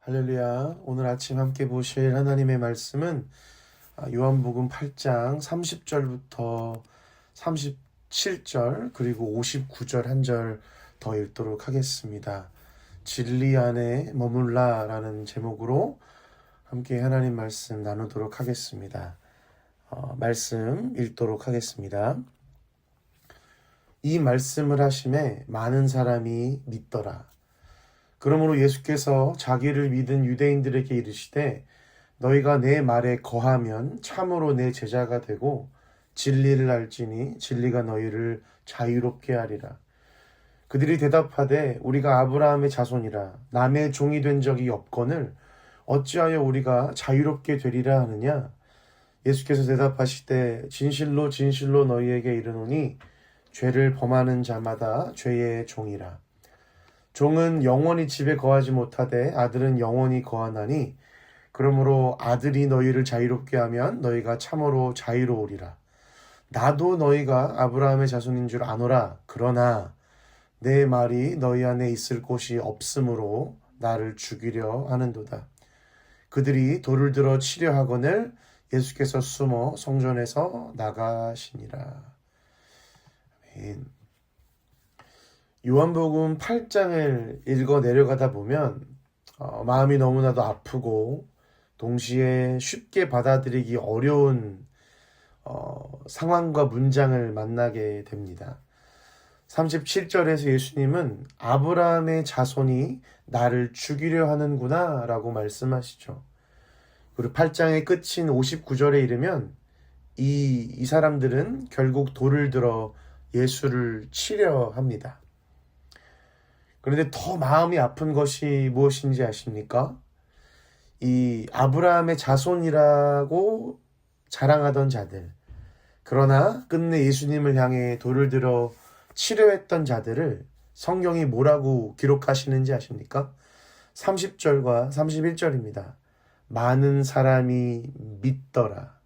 할렐루야. 오늘 아침 함께 보실 하나님의 말씀은 요한복음 8장 30절부터 37절 그리고 59절 한 절 더 읽도록 하겠습니다. 진리 안에 머물라 라는 제목으로 함께 하나님 말씀 나누도록 하겠습니다. 말씀 읽도록 하겠습니다. 이 말씀을 하심에 많은 사람이 믿더라. 그러므로 예수께서 자기를 믿은 유대인들에게 이르시되 너희가 내 말에 거하면 참으로 내 제자가 되고 진리를 알지니 진리가 너희를 자유롭게 하리라. 그들이 대답하되 우리가 아브라함의 자손이라 남의 종이 된 적이 없거늘 어찌하여 우리가 자유롭게 되리라 하느냐. 예수께서 대답하시되 진실로 진실로 너희에게 이르노니 죄를 범하는 자마다 죄의 종이라. 종은 영원히 집에 거하지 못하되 아들은 영원히 거하나니 그러므로 아들이 너희를 자유롭게 하면 너희가 참으로 자유로우리라. 나도 너희가 아브라함의 자손인 줄 아노라. 그러나 내 말이 너희 안에 있을 곳이 없으므로 나를 죽이려 하는도다. 그들이 돌을 들어 치려 하거늘 예수께서 숨어 성전에서 나가시니라. 아멘. 요한복음 8장을 읽어 내려가다 보면 마음이 너무나도 아프고 동시에 쉽게 받아들이기 어려운 상황과 문장을 만나게 됩니다. 37절에서 예수님은 아브라함의 자손이 나를 죽이려 하는구나 라고 말씀하시죠. 그리고 8장의 끝인 59절에 이르면 이 사람들은 결국 돌을 들어 예수를 치려 합니다. 그런데 더 마음이 아픈 것이 무엇인지 아십니까? 이 아브라함의 자손이라고 자랑하던 자들, 그러나 끝내 예수님을 향해 돌을 들어 치려 했던 자들을 성경이 뭐라고 기록하시는지 아십니까? 30절과 31절입니다. 많은 사람이 믿더라.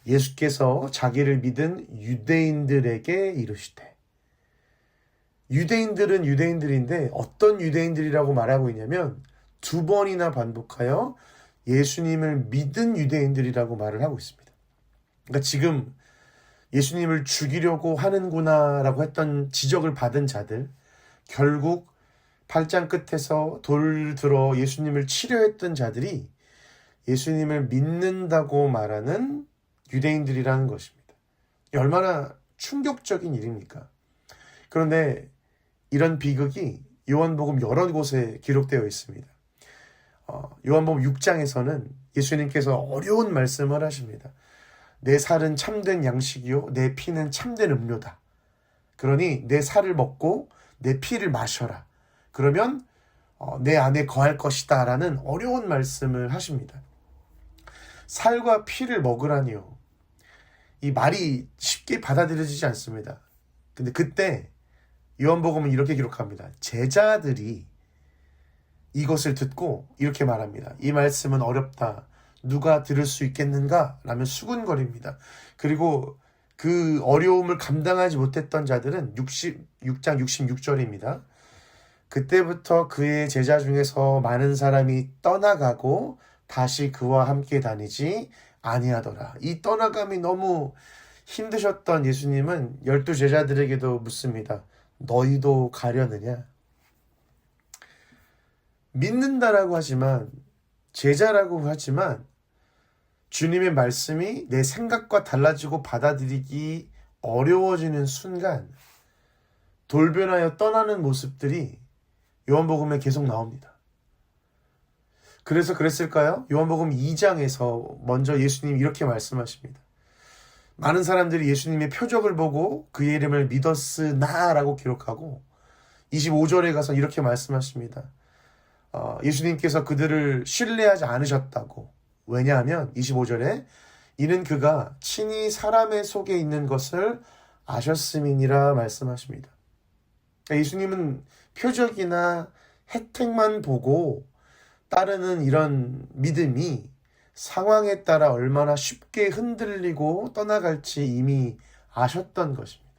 예수께서 자기를 믿은 유대인들에게 이르시되, 유대인들은 유대인들인데 어떤 유대인들이라고 말하고 있냐면 두 번이나 반복하여 예수님을 믿은 유대인들이라고 말을 하고 있습니다. 그러니까 지금 예수님을 죽이려고 하는구나 라고 했던 지적을 받은 자들, 결국 8장 끝에서 돌 들어 예수님을 치려 했던 자들이 예수님을 믿는다고 말하는 유대인들이라는 것입니다. 얼마나 충격적인 일입니까? 그런데 이런 비극이 요한복음 여러 곳에 기록되어 있습니다. 요한복음 6장에서는 예수님께서 어려운 말씀을 하십니다. 내 살은 참된 양식이요 내 피는 참된 음료다. 그러니 내 살을 먹고 내 피를 마셔라. 그러면 내 안에 거할 것이다 라는 어려운 말씀을 하십니다. 살과 피를 먹으라니요. 이 말이 쉽게 받아들여지지 않습니다. 근데 그때 요한복음은 이렇게 기록합니다. 제자들이 이것을 듣고 이렇게 말합니다. 이 말씀은 어렵다. 누가 들을 수 있겠는가? 라며 수군거립니다. 그리고 그 어려움을 감당하지 못했던 자들은 6장 66절입니다. 그때부터 그의 제자 중에서 많은 사람이 떠나가고 다시 그와 함께 다니지 아니하더라. 이 떠나감이 너무 힘드셨던 예수님은 12 제자들에게도 묻습니다. 너희도 가려느냐? 믿는다라고 하지만, 제자라고 하지만 주님의 말씀이 내 생각과 달라지고 받아들이기 어려워지는 순간 돌변하여 떠나는 모습들이 요한복음에 계속 나옵니다. 그래서 그랬을까요? 요한복음 2장에서 먼저 예수님이 이렇게 말씀하십니다. 많은 사람들이 예수님의 표적을 보고 그의 이름을 믿었으나 라고 기록하고 25절에 가서 이렇게 말씀하십니다. 예수님께서 그들을 신뢰하지 않으셨다고. 왜냐하면 25절에 이는 그가 친히 사람의 속에 있는 것을 아셨음이니라 말씀하십니다. 예수님은 표적이나 혜택만 보고 따르는 이런 믿음이 상황에 따라 얼마나 쉽게 흔들리고 떠나갈지 이미 아셨던 것입니다.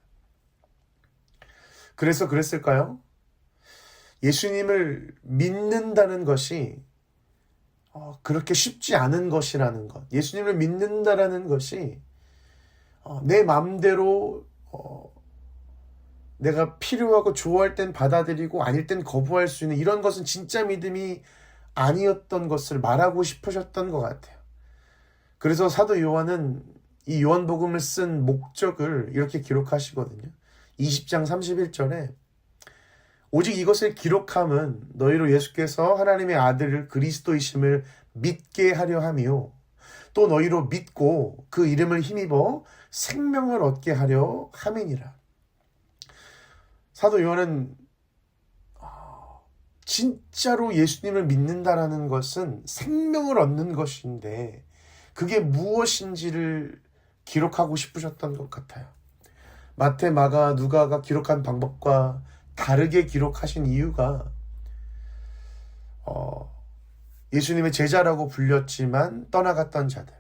그래서 그랬을까요? 예수님을 믿는다는 것이 그렇게 쉽지 않은 것이라는 것. 예수님을 믿는다라는 것이 내 마음대로 내가 필요하고 좋아할 땐 받아들이고 아닐 땐 거부할 수 있는 이런 것은 진짜 믿음이 아니었던 것을 말하고 싶으셨던 것 같아요. 그래서 사도 요한은 이 요한복음을 쓴 목적을 이렇게 기록하시거든요. 20장 31절에 오직 이것을 기록함은 너희로 예수께서 하나님의 아들 그리스도이심을 믿게 하려 함이요 또 너희로 믿고 그 이름을 힘입어 생명을 얻게 하려 함이니라. 사도 요한은 진짜로 예수님을 믿는다라는 것은 생명을 얻는 것인데 그게 무엇인지를 기록하고 싶으셨던 것 같아요. 마태, 마가, 누가가 기록한 방법과 다르게 기록하신 이유가 예수님의 제자라고 불렸지만 떠나갔던 자들,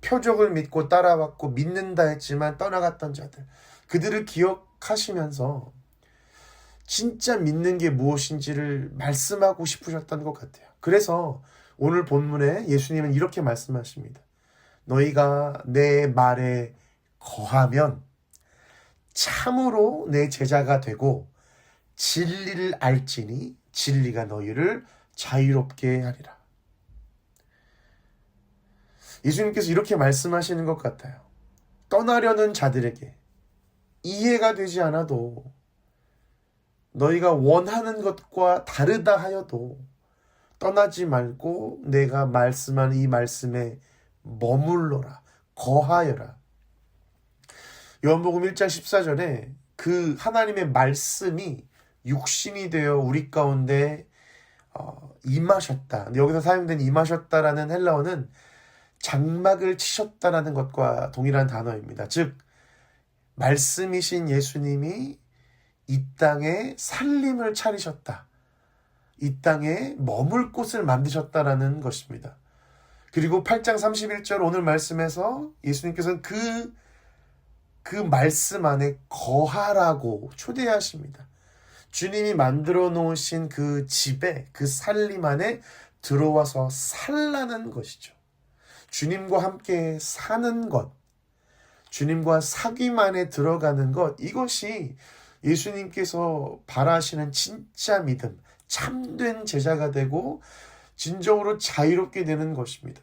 표적을 믿고 따라왔고 믿는다 했지만 떠나갔던 자들, 그들을 기억하시면서 진짜 믿는 게 무엇인지를 말씀하고 싶으셨던 것 같아요. 그래서 오늘 본문에 예수님은 이렇게 말씀하십니다. 너희가 내 말에 거하면 참으로 내 제자가 되고 진리를 알지니 진리가 너희를 자유롭게 하리라. 예수님께서 이렇게 말씀하시는 것 같아요. 떠나려는 자들에게 이해가 되지 않아도 너희가 원하는 것과 다르다 하여도 떠나지 말고 내가 말씀한 이 말씀에 머물러라, 거하여라. 요한복음 1장 14절에 그 하나님의 말씀이 육신이 되어 우리 가운데 임하셨다. 여기서 사용된 임하셨다라는 헬라어는 장막을 치셨다라는 것과 동일한 단어입니다. 즉 말씀이신 예수님이 이 땅에 살림을 차리셨다. 이 땅에 머물 곳을 만드셨다라는 것입니다. 그리고 8장 31절 오늘 말씀에서 예수님께서는 그 말씀 안에 거하라고 초대하십니다. 주님이 만들어 놓으신 그 집에, 그 살림 안에 들어와서 살라는 것이죠. 주님과 함께 사는 것, 주님과 사귐 안에 들어가는 것, 이것이 예수님께서 바라시는 진짜 믿음, 참된 제자가 되고 진정으로 자유롭게 되는 것입니다.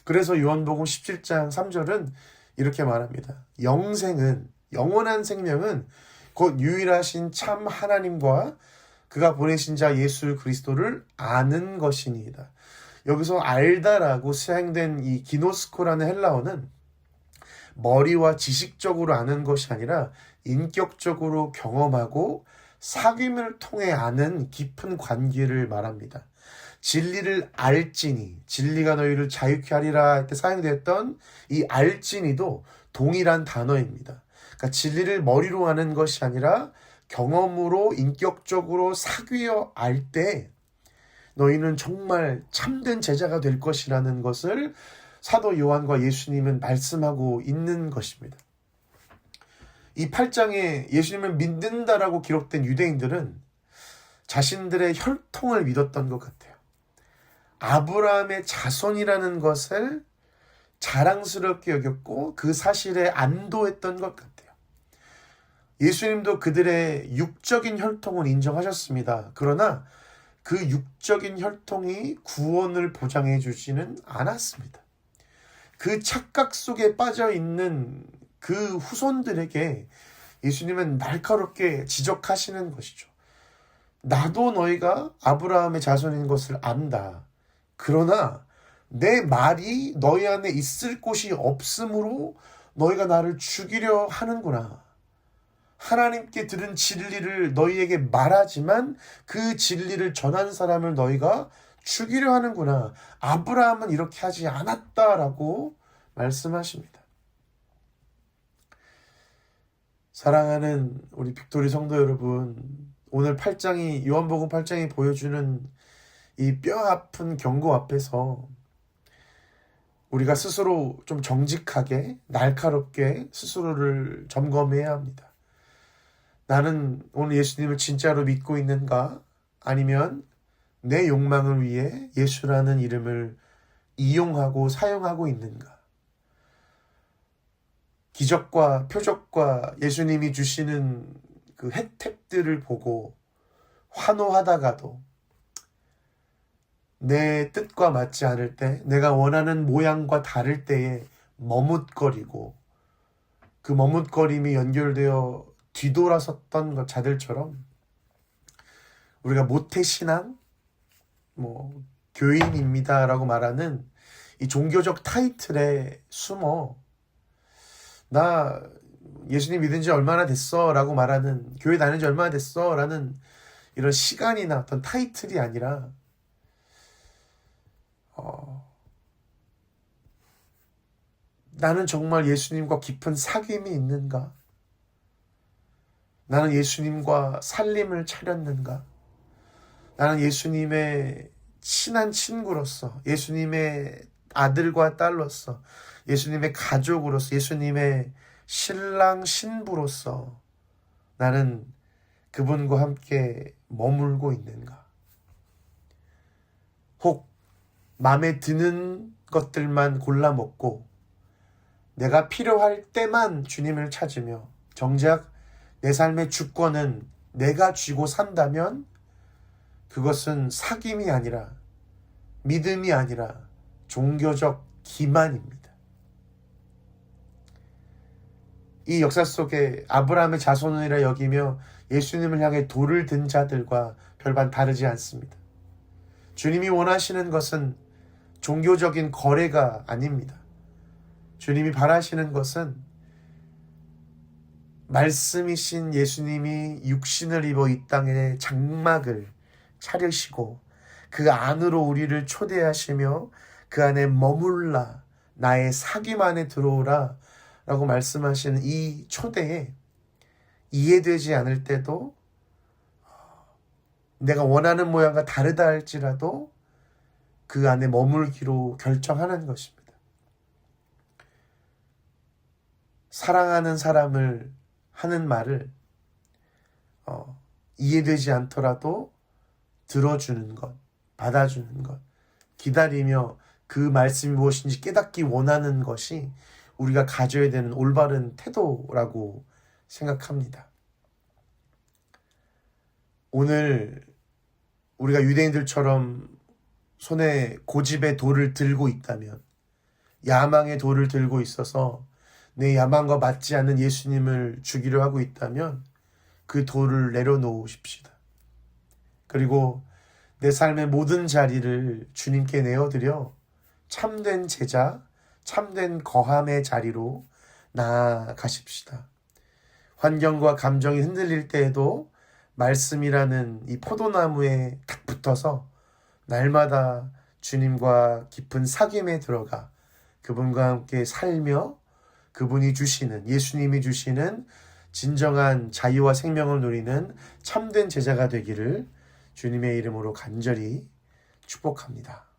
그래서 요한복음 17장 3절은 이렇게 말합니다. 영원한 생명은 곧 유일하신 참 하나님과 그가 보내신 자 예수 그리스도를 아는 것이니이다. 여기서 알다라고 사용된 이 기노스코라는 헬라어는 머리와 지식적으로 아는 것이 아니라 인격적으로 경험하고 사귐을 통해 아는 깊은 관계를 말합니다. 진리를 알지니, 진리가 너희를 자유케 하리라 이렇게 사용됐던 이 알지니도 동일한 단어입니다. 그러니까 진리를 머리로 아는 것이 아니라 경험으로 인격적으로 사귀어 알 때 너희는 정말 참된 제자가 될 것이라는 것을 사도 요한과 예수님은 말씀하고 있는 것입니다. 이 8장에 예수님을 믿는다라고 기록된 유대인들은 자신들의 혈통을 믿었던 것 같아요. 아브라함의 자손이라는 것을 자랑스럽게 여겼고 그 사실에 안도했던 것 같아요. 예수님도 그들의 육적인 혈통을 인정하셨습니다. 그러나 그 육적인 혈통이 구원을 보장해 주지는 않았습니다. 그 착각 속에 빠져 있는 그 후손들에게 예수님은 날카롭게 지적하시는 것이죠. 나도 너희가 아브라함의 자손인 것을 안다. 그러나 내 말이 너희 안에 있을 곳이 없으므로 너희가 나를 죽이려 하는구나. 하나님께 들은 진리를 너희에게 말하지만 그 진리를 전한 사람을 너희가 죽이려 하는구나. 아브라함은 이렇게 하지 않았다라고 말씀하십니다. 사랑하는 우리 빅토리 성도 여러분, 오늘 요한복음 8장이 보여주는 이 뼈 아픈 경고 앞에서 우리가 스스로 좀 정직하게 날카롭게 스스로를 점검해야 합니다. 나는 오늘 예수님을 진짜로 믿고 있는가? 아니면 내 욕망을 위해 예수라는 이름을 이용하고 사용하고 있는가? 기적과 표적과 예수님이 주시는 그 혜택들을 보고 환호하다가도 내 뜻과 맞지 않을 때, 내가 원하는 모양과 다를 때에 머뭇거리고 그 머뭇거림이 연결되어 뒤돌아섰던 자들처럼 우리가 모태신앙, 교인입니다라고 말하는 이 종교적 타이틀에 숨어 나 예수님 믿은 지 얼마나 됐어 라고 말하는, 교회 다닌 지 얼마나 됐어 라는 이런 시간이나 어떤 타이틀이 아니라 나는 정말 예수님과 깊은 사귐이 있는가? 나는 예수님과 살림을 차렸는가? 나는 예수님의 친한 친구로서, 예수님의 아들과 딸로서, 예수님의 가족으로서, 예수님의 신랑 신부로서 나는 그분과 함께 머물고 있는가? 혹 마음에 드는 것들만 골라 먹고 내가 필요할 때만 주님을 찾으며 정작 내 삶의 주권은 내가 쥐고 산다면 그것은 사귐이 아니라, 믿음이 아니라 종교적 기만입니다. 이 역사 속에 아브라함의 자손이라 여기며 예수님을 향해 돌을 든 자들과 별반 다르지 않습니다. 주님이 원하시는 것은 종교적인 거래가 아닙니다. 주님이 바라시는 것은 말씀이신 예수님이 육신을 입어 이 땅에 장막을 차리시고 그 안으로 우리를 초대하시며 그 안에 머물라, 나의 사귐 안에 들어오라 라고 말씀하시는 이 초대에 이해되지 않을 때도 내가 원하는 모양과 다르다 할지라도 그 안에 머물기로 결정하는 것입니다. 사랑하는 사람을 하는 말을 이해되지 않더라도 들어주는 것, 받아주는 것, 기다리며 그 말씀이 무엇인지 깨닫기 원하는 것이 우리가 가져야 되는 올바른 태도라고 생각합니다. 오늘 우리가 유대인들처럼 손에 고집의 돌을 들고 있다면, 야망의 돌을 들고 있어서 내 야망과 맞지 않는 예수님을 죽이려 하고 있다면 그 돌을 내려놓으십시다. 그리고 내 삶의 모든 자리를 주님께 내어드려 참된 제자, 참된 거함의 자리로 나아가십시다. 환경과 감정이 흔들릴 때에도 말씀이라는 이 포도나무에 탁 붙어서 날마다 주님과 깊은 사귐에 들어가 그분과 함께 살며 그분이 주시는, 예수님이 주시는 진정한 자유와 생명을 누리는 참된 제자가 되기를 주님의 이름으로 간절히 축복합니다.